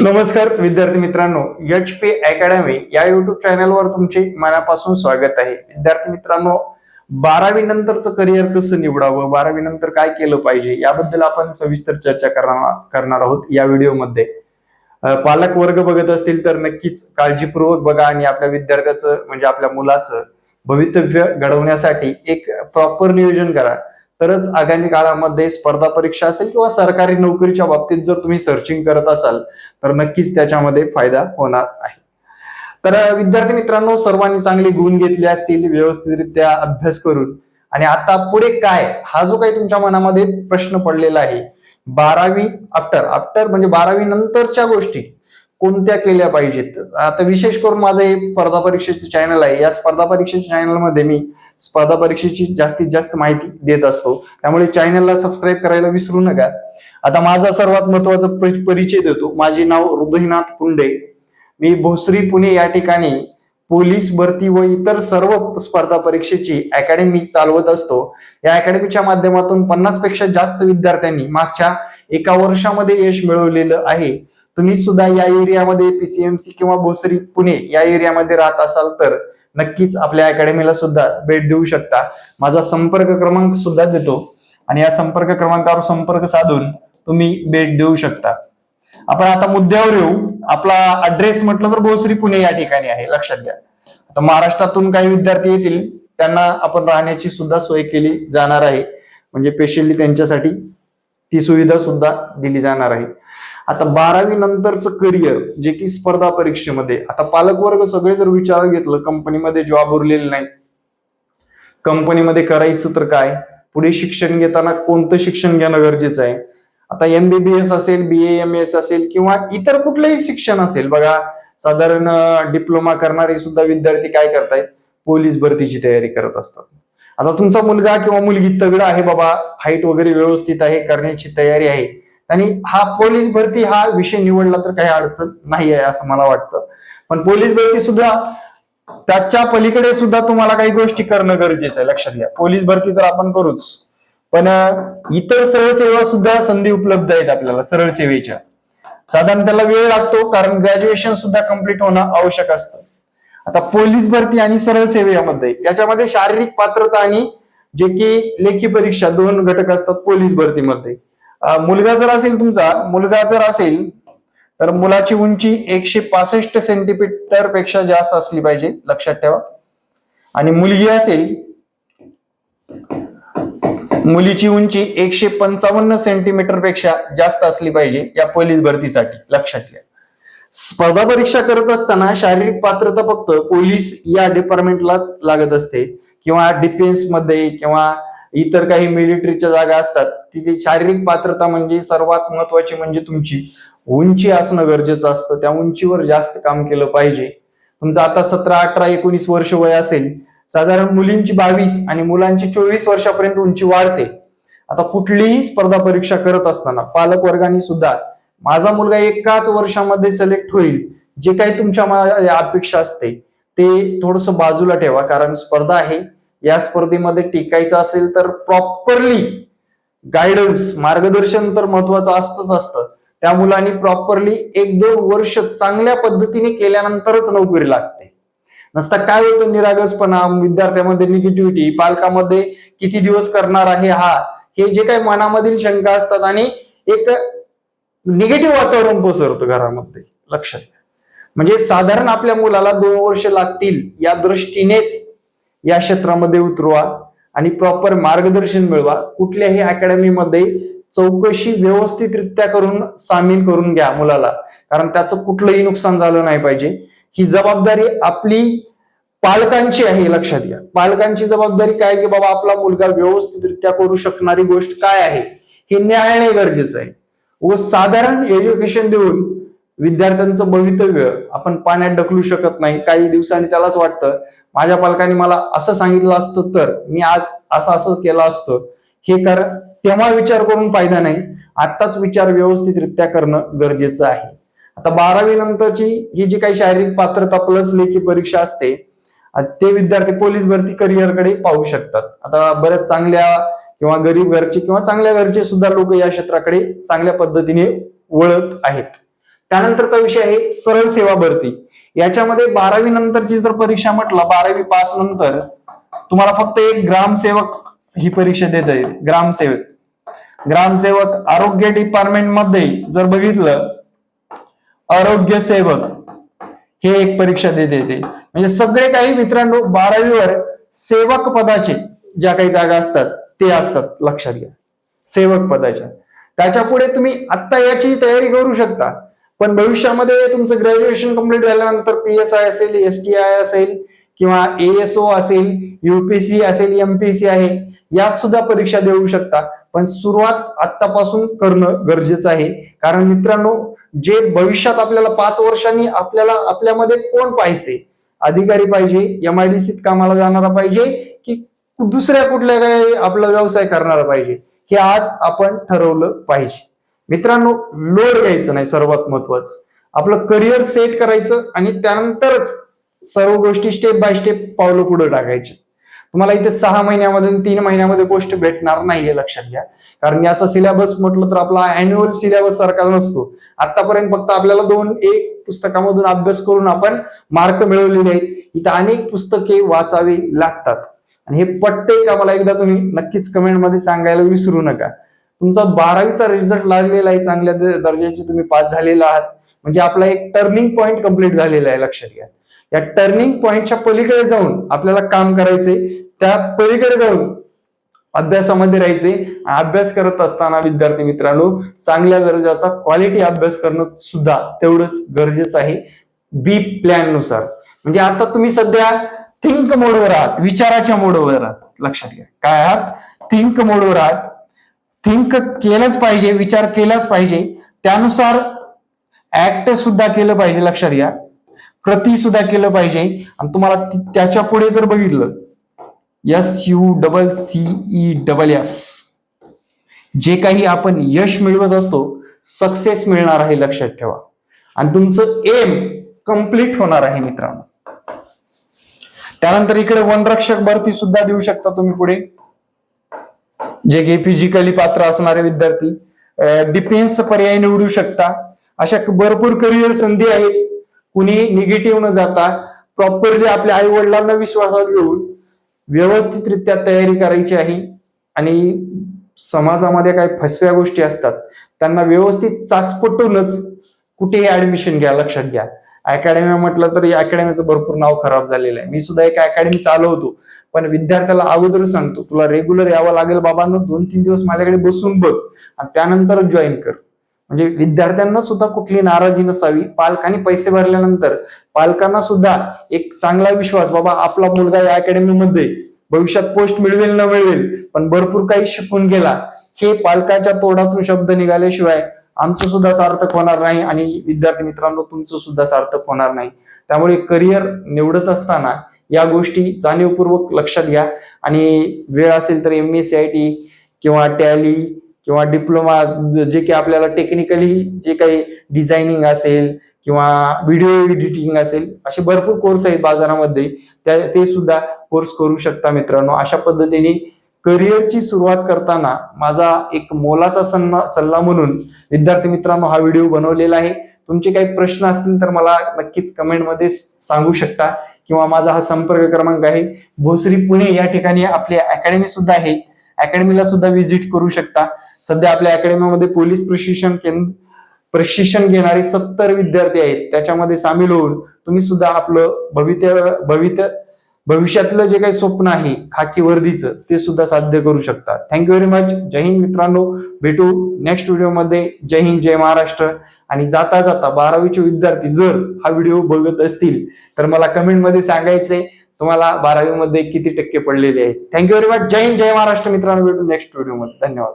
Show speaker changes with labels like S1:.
S1: नमस्कार विद्यार्थी मित्रांनो, HP अकॅडमी या युट्यूब चॅनलवर तुमचे मनापासून स्वागत आहे. विद्यार्थी मित्रांनो, 12वी नंतरचं करिअर कसं निवडावं, 12वी नंतर काय केलं पाहिजे याबद्दल आपण सविस्तर चर्चा करणार आहोत या व्हिडिओमध्ये. पालक वर्ग बघत असतील तर नक्कीच काळजीपूर्वक बघा आणि आपल्या विद्यार्थ्याचं म्हणजे आपल्या मुलाचं भवितव्य घडवण्यासाठी एक प्रॉपर नियोजन करा. तरच आगामी काळामध्ये स्पर्धा परीक्षा असेल किंवा सरकारी नोकरीच्या बाबतीत जर तुम्ही सर्चिंग करत असाल तर नक्कीच त्याच्यामध्ये फायदा होणार आहे. तर विद्यार्थी मित्रांनो, सर्वांनी चांगले गुण घेतले असतील व्यवस्थितरित्या अभ्यास करून. आणि आता पुढे काय, हा जो काही तुमच्या मनामध्ये प्रश्न पडलेला आहे, 12वी आफ्टर म्हणजे 12वी नंतरच्या गोष्टी कोणत्या केल्या पाहिजेत. आता विशेष करून माझं हे स्पर्धा परीक्षेचं चॅनल आहे. या स्पर्धा परीक्षेच्या चॅनलमध्ये मी स्पर्धा परीक्षेची जास्तीत जास्त माहिती देत असतो, त्यामुळे चॅनलला सबस्क्राईब करायला विसरू नका. आता माझा सर्वात महत्वाचा परिचय देतो. माझे नाव हृदयनाथ पुंडे. मी भोसरी पुणे या ठिकाणी पोलीस भरती व इतर सर्व स्पर्धा परीक्षेची अकॅडमी चालवत असतो. या अकॅडमीच्या माध्यमातून 50 पेक्षा जास्त विद्यार्थ्यांनी मागच्या एका वर्षामध्ये यश मिळवलेलं आहे. तुम्ही सुद्धा या एरियामध्ये PCMC किंवा भोसरी पुणे या एरियामध्ये राहत असाल तर नक्कीच आपल्या अकॅडमीला सुद्धा भेट देऊ शकता. माझा संपर्क क्रमांक सुद्धा देतो आणि या संपर्क क्रमांकावर संपर्क साधून तुम्ही भेट देऊ शकता. आपण आता मुद्द्यावर येऊ. आपला ऍड्रेस म्हटलं तर भोसरी पुणे या ठिकाणी आहे, लक्षात घ्या. आता महाराष्ट्रातून काही विद्यार्थी येतील, त्यांना आपण राहण्याची सुद्धा सोय केली जाणार आहे, म्हणजे स्पेशली त्यांच्यासाठी ती सुविधा सुद्धा दिली जाणार आहे. आता 12वी नंतरचं करिअर जे की स्पर्धा परीक्षेमध्ये, आता पालकवर्ग सगळे जर विचारात घेतलं, कंपनीमध्ये जॉब उरलेले नाही, कंपनीमध्ये करायचं तर काय, पुढे शिक्षण घेताना कोणतं शिक्षण घेणं गरजेचं आहे. आता MBBS असेल, BAMS असेल किंवा इतर कुठलंही शिक्षण असेल, बघा साधारण डिप्लोमा करणारे सुद्धा विद्यार्थी काय करतायत, पोलीस भरतीची तयारी करत असतात. आता तुमचा मुलगा किंवा मुलगी तगडा आहे बाबा, हाईट वगैरे व्यवस्थित आहे, करण्याची तयारी आहे, आणि हा पोलीस भरती हा विषय निवडला तर काही अडचण नाही आहे असं मला वाटतं. पण पोलीस भरती सुद्धा त्याच्या पलीकडे सुद्धा तुम्हाला काही गोष्टी करणं गरजेचं आहे, लक्षात घ्या. पोलीस भरती तर आपण करूच, पण इतर सरळ सेवा सुद्धा संधी उपलब्ध आहेत आपल्याला सरळ सेवेच्या. साधारण त्याला वेळ लागतो, कारण ग्रॅज्युएशन सुद्धा कम्प्लीट होणं आवश्यक असतं. आता पोलीस भरती आणि सरळ सेवेमध्ये याच्यामध्ये शारीरिक पात्रता आणि जे की लेखी परीक्षा दोन घटक असतात पोलीस भरतीमध्ये. मुलगा जर असेल तर मुलाची उंची 165 सेंटीमीटर पेक्षा जास्त असली पाहिजे, लक्षात ठेवा. आणि मुलगी असेल, मुलीची उंची 155 सेंटीमीटर पेक्षा जास्त असली पाहिजे या पोलीस भरतीसाठी, लक्षात घ्या. स्पर्धा परीक्षा करत असताना शारीरिक पात्रता फक्त पोलीस या डिपार्टमेंटलाच लागत असते, किंवा डिफेन्स मध्ये किंवा इतर काही मिलिटरीच्या जागा असतात, तिथे शारीरिक पात्रता म्हणजे सर्वात महत्वाची म्हणजे तुमची उंची असणं गरजेचं असतं. त्या उंचीवर जास्त काम केलं पाहिजे. तुमचं आता 17, 18, 19 वर्ष वय असेल, साधारण मुलींची 22 आणि मुलांची 24 वर्षापर्यंत उंची वाढते. आता कुठलीही स्पर्धा परीक्षा करत असताना पालक वर्गाने सुद्धा माझा मुलगा एकाच वर्षामध्ये सिलेक्ट होईल, जे काही तुमच्या अपेक्षा असते ते थोडस बाजूला ठेवा, कारण स्पर्धा आहे. या स्पर्धेमध्ये टिकायचं असेल तर प्रॉपरली गायडन्स, मार्गदर्शन तर महत्वाचं असतं. त्या मुलांनी प्रॉपरली 1-2 वर्ष चांगल्या पद्धतीने केल्यानंतरच नोकरी लागते. नसता काय होतं, निरागसपणा, विद्यार्थ्यामध्ये निगेटिव्हिटी, पालकामध्ये किती दिवस करणार आहे हे जे काही मनामधील शंका असतात आणि एक निगेटिव्ह वातावरण पसरतं घरामध्ये, लक्षात घ्या. म्हणजे साधारण आपल्या मुलाला 2 वर्ष लागतील या दृष्टीनेच या क्षेत्रामध्ये उतरवा आणि प्रॉपर मार्गदर्शन मिळवा. कुठल्याही अकॅडमीमध्ये चौकशी व्यवस्थितरित्या करून सामील करून घ्या मुलाला, कारण त्याचं कुठलंही नुकसान झालं नाही पाहिजे. ही जबाबदारी आपली पालकांची आहे, लक्षात घ्या. पालकांची जबाबदारी काय की बाबा आपला मुलगा व्यवस्थितरित्या करू शकणारी गोष्ट काय आहे हे न्यायाने गरजेचं आहे. व साधारण एज्युकेशन देऊन विद्यार्थ्यांचं भवितव्य आपण पाण्यात ढकलू शकत नाही. काही दिवसांनी त्यालाच वाटतं माझ्या पालकांनी मला असं सांगितलं असतं तर मी आज असं केलं असतं. हे कर, तेव्हा विचार करून फायदा नाही, आत्ताच विचार व्यवस्थितरित्या करणं गरजेचं आहे. आता 12वी नंतरची ही जी काही शारीरिक पात्रता प्लस लेखी परीक्षा असते, ते विद्यार्थी पोलीस भरती करिअरकडे पाहू शकतात. आता बऱ्याच चांगल्या किंवा गरीब घरचे किंवा चांगल्या घरचे सुद्धा लोक या क्षेत्राकडे चांगल्या पद्धतीने वळत आहेत. त्यानंतरचा विषय आहे सरळ सेवा भरती. याच्यामध्ये 12वी नंतरची जर परीक्षा म्हटलं, 12वी पास नंतर तुम्हाला फक्त एक ग्रामसेवक ही परीक्षा देता येईल. ग्रामसेवक आरोग्य डिपार्टमेंट मध्ये जर बघितलं, आरोग्य सेवक हे एक परीक्षा देता येते. म्हणजे सगळे काही मित्रांनो 12वीवर सेवक पदाचे ज्या काही जागा असतात ते असतात, लक्षात घ्या, सेवक पदाच्या. त्याच्या पुढे तुम्ही आता याची तयारी करू शकता, पण भविष्यामध्ये तुमचं ग्रॅज्युएशन कंप्लीट झाल्यानंतर PSI असेल, STI असेल किंवा ASO असेल, UPSC असेल, MPSC आहे, या सुद्धा परीक्षा देऊ शकता. पण सुरुवात आतापासून करणं गरजेचं आहे. कारण मित्रांनो, जे भविष्यात आपल्याला 5 वर्षांनी आपल्यामध्ये कोण पाहिजे, अधिकारी पाहिजे, MIDCत कामाला जाणारा पाहिजे की दुसऱ्या कुठल्या काही आपला व्यवसाय करणारा पाहिजे, हे आज आपण ठरवलं पाहिजे. मित्रांनो, लोड घ्यायचं नाही, सर्वात महत्वाचं आपलं करिअर सेट करायचं आणि त्यानंतरच सर्व गोष्टी स्टेप बाय स्टेप पावलं पुढे टाकायचे. तुम्हाला इथे 6 महिन्यामध्ये 3 महिन्यामध्ये गोष्ट भेटणार नाही, हे लक्षात घ्या. कारण याचा सिलेबस म्हटलं तर आपला अॅन्युअल सिलेबस सारखा नसतो. आतापर्यंत फक्त आपल्याला 2-1 पुस्तकामधून अभ्यास करून आपण मार्क मिळवलेले आहेत. इथं अनेक पुस्तके वाचावी लागतात आणि हे पटतंय का मला एकदा तुम्ही नक्कीच कमेंटमध्ये सांगायला विसरू नका. तुमचा 12वीचा रिझल्ट लागलेला आहे, चांगल्या दर्जाचे तुम्ही पास झालेला आहात, म्हणजे आपला एक टर्निंग पॉईंट कंप्लीट झालेला आहे, लक्षात घ्या. या टर्निंग पॉईंटच्या पलीकडे जाऊन आपल्याला काम करायचे, त्या पलीकडे जाऊन अभ्यासामध्ये राहायचे. अभ्यास करत असताना विद्यार्थी मित्रांनो, चांगल्या दर्जाचा क्वालिटी अभ्यास करणं सुद्धा तेवढंच गरजेचं आहे, बी प्लॅन नुसार. म्हणजे आता तुम्ही सध्या थिंक मोडवर आहात, विचाराच्या मोडवर आहात, लक्षात घ्या. काय आहात? थिंक मोडवर आहात. थिंक केलंच पाहिजे, विचार केलाच पाहिजे, त्यानुसार ऍक्ट सुद्धा केलं पाहिजे, लक्षात घ्या, कृती सुद्धा केलं पाहिजे. आणि तुम्हाला त्याच्या पुढे जर बघितलं, SUCCESS, जे काही आपण यश मिळवत असतो, सक्सेस मिळणार आहे, लक्षात ठेवा. आणि तुमचं एम कम्प्लीट होणार आहे मित्रांनो. त्यानंतर इकडे वनरक्षक भरती सुद्धा देऊ शकता तुम्ही पुढे, जे की फिजिकली पात्र असणारे विद्यार्थी. डिफेन्स पर्याय निवडू शकता. अशा भरपूर करिअर संधी आहेत. कुणी निगेटिव्ह न जाता प्रॉपरली आपल्या आई वडिलांना विश्वासात घेऊन व्यवस्थितरित्या तयारी करायची आहे. आणि समाजामध्ये काही फसव्या गोष्टी असतात, त्यांना व्यवस्थित चाचपटूनच कुठेही ऍडमिशन घ्या, लक्षात घ्या. अकॅडमी म्हटलं तर या अकॅडमीचं भरपूर नाव खराब झालेलं आहे. मी सुद्धा एक अकॅडमी चालवतो, पण विद्यार्थ्याला अगोदर सांगतो, तुला रेग्युलर यावं लागेल बाबांनो, 2-3 दिवस माझ्याकडे बसून बघ आणि त्यानंतर जॉईन कर. म्हणजे विद्यार्थ्यांना सुद्धा कुठली नाराजी नसावी. पालकांनी पैसे भरल्यानंतर पालकांना सुद्धा एक चांगला विश्वास, बाबा आपला मुलगा या अकॅडमीमध्ये भविष्यात पोस्ट मिळवेल न मिळवेल, पण भरपूर काही शिकून गेला, हे पालकाच्या तोंडातून शब्द निघाल्याशिवाय आमचं सुद्धा सार्थक होणार नाही आणि विद्यार्थी मित्रांनो, तुमचं सुद्धा सार्थक होणार नाही. त्यामुळे करिअर निवडत असताना या गोष्टी जाणीवपूर्वक लक्षात घ्या. आणि वेळ असेल तर MSCIT किंवा टॅली किंवा डिप्लोमा, जे की आपल्याला टेक्निकली जे काही डिझायनिंग असेल किंवा व्हिडिओ एडिटिंग असेल, असे भरपूर कोर्स आहेत बाजारामध्ये, ते सुद्धा कोर्स करू शकता मित्रांनो. अशा पद्धतीने करिअरची सुरुवात करताना माझा एक मोलाचा सल्ला म्हणून विद्यार्थी मित्रांनो हा व्हिडिओ बनवलेला आहे. तुमचे काही प्रश्न असतील तर मला नक्कीच कमेंटमध्ये सांगू शकता किंवा माझा हा संपर्क क्रमांक आहे. भोसरी पुणे या ठिकाणी आपली अकॅडमी सुद्धा आहे, अकॅडमीला सुद्धा व्हिजिट करू शकता. सध्या आपल्या अकॅडमीमध्ये पोलीस प्रशिक्षण घेणारे 70 विद्यार्थी आहेत. त्याच्यामध्ये सामील होऊन तुम्ही सुद्धा आपलं भविष्यातलं जे काही स्वप्न आहे खाकी वर्दीचं, ते सुद्धा साध्य करू शकता. Thank you very much. जय हिंद मित्रांनो, भेटू नेक्स्ट व्हिडिओमध्ये. जय हिंद, जय महाराष्ट्र. आणि जाता जाता 12वीचे विद्यार्थी जर हा व्हिडिओ बघत असतील तर मला कमेंटमध्ये सांगायचंय तुम्हाला 12वी मध्ये किती टक्के पडलेले आहेत. Thank you very much. जय हिंद, जय महाराष्ट्र मित्रांनो. भेटू नेक्स्ट व्हिडिओमध्ये. धन्यवाद.